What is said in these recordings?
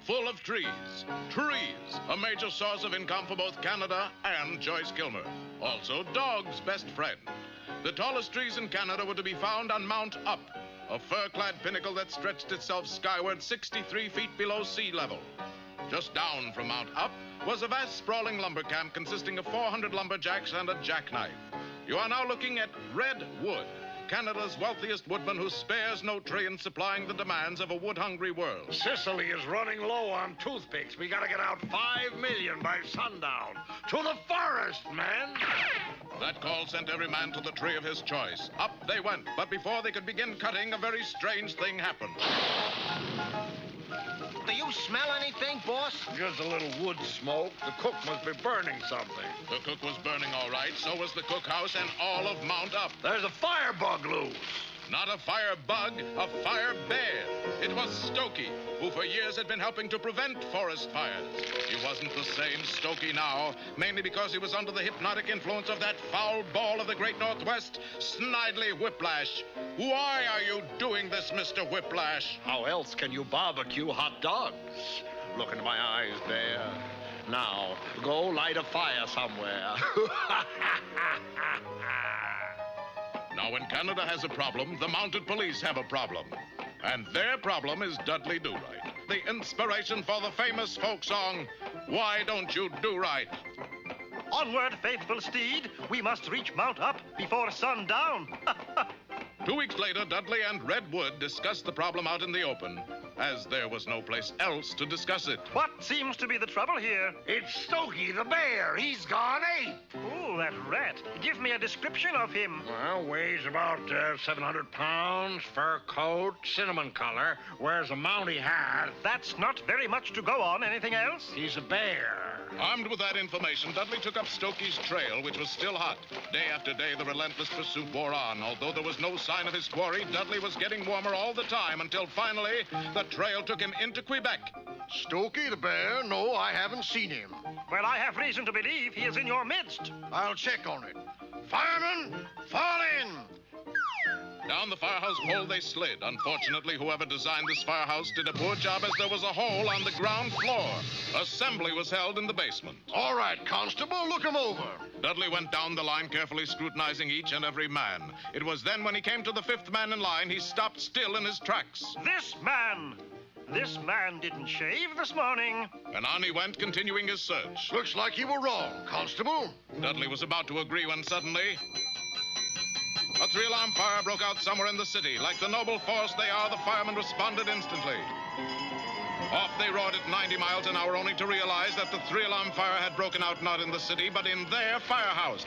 full of trees. Trees, a major source of income for both Canada and Joyce Kilmer. Also, dogs' best friend. The tallest trees in Canada were to be found on Mount Up, a fir-clad pinnacle that stretched itself skyward 63 feet below sea level. Just down from Mount Up was a vast sprawling lumber camp consisting of 400 lumberjacks and a jackknife. You are now looking at Red Wood, Canada's wealthiest woodman who spares no tree in supplying the demands of a wood-hungry world. Sicily is running low on toothpicks. We gotta get out 5 million by sundown. To the forest, man! That call sent every man to the tree of his choice. Up they went, but before they could begin cutting, a very strange thing happened. Do you smell anything, boss? Just a little wood smoke. The cook must be burning something. The cook was burning all right, so was the cookhouse and all of Mount Up. There's a firebug loose. Not a fire bug, a fire bear. It was Stokey, who for years had been helping to prevent forest fires. He wasn't the same Stokey now, mainly because he was under the hypnotic influence of that foul ball of the great Northwest, Snidely Whiplash. Why are you doing this, Mr. Whiplash? How else can you barbecue hot dogs? Look into my eyes, Bear. Now, go light a fire somewhere. Now, when Canada has a problem, the mounted police have a problem. And their problem is Dudley Do-Right, the inspiration for the famous folk song, Why Don't You Do Right? Onward, faithful steed. We must reach Mount Up before sundown. 2 weeks later, Dudley and Red Wood discussed the problem out in the open, as there was no place else to discuss it. What seems to be the trouble here? It's Stokey the bear. He's gone ape. Oh, that rat. Give me a description of him. Well, weighs about 700 pounds, fur coat, cinnamon color, wears a mountie hat. That's not very much to go on. Anything else? He's a bear. Armed with that information, Dudley took up Stokey's trail, which was still hot. Day after day, the relentless pursuit wore on. Although there was no sign of his quarry, Dudley was getting warmer all the time until finally the trail took him into Quebec. Stokey the bear? No, I haven't seen him. Well, I have reason to believe he is in your midst. I'll check on it. Firemen, fall in! Down the firehouse pole they slid. Unfortunately, whoever designed this firehouse did a poor job as there was a hole on the ground floor. Assembly was held in the basement. All right, Constable, look him over. Dudley went down the line, carefully scrutinizing each and every man. It was then when he came to the fifth man in line, he stopped still in his tracks. This man didn't shave this morning. And on he went, continuing his search. Looks like you were wrong, Constable. Dudley was about to agree when suddenly a three-alarm fire broke out somewhere in the city. Like the noble force they are, the firemen responded instantly. Off they roared at 90 miles an hour, only to realize that the three-alarm fire had broken out not in the city, but in their firehouse.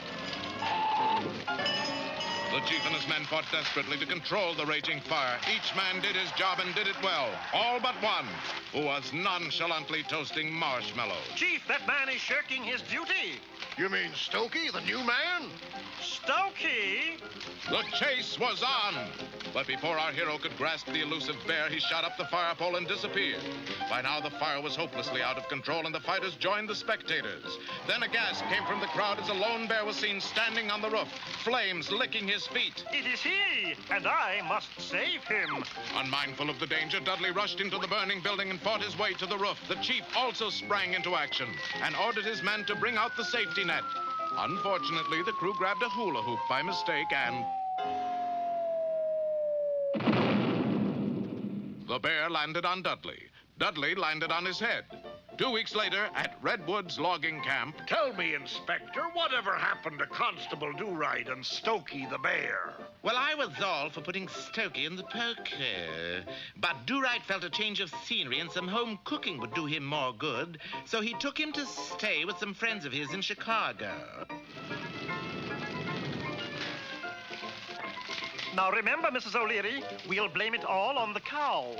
The chief and his men fought desperately to control the raging fire. Each man did his job and did it well. All but one, who was nonchalantly toasting marshmallows. Chief, that man is shirking his duty. You mean Stokey, the new man? Stokey? The chase was on. But before our hero could grasp the elusive bear, he shot up the fire pole and disappeared. By now, the fire was hopelessly out of control, and the fighters joined the spectators. Then a gasp came from the crowd as a lone bear was seen standing on the roof, flames licking his feet. It is he, and I must save him. Unmindful of the danger, Dudley rushed into the burning building and fought his way to the roof. The chief also sprang into action and ordered his men to bring out the safety net. Unfortunately, the crew grabbed a hula hoop by mistake and the bear landed on Dudley. Dudley landed on his head. 2 weeks later, at Redwood's logging camp. Tell me, Inspector, whatever happened to Constable Do-Right and Stokey the bear? Well, I was all for putting Stokey in the poker. But Do-Right felt a change of scenery and some home cooking would do him more good, so he took him to stay with some friends of his in Chicago. Now remember, Mrs. O'Leary, we'll blame it all on the cow.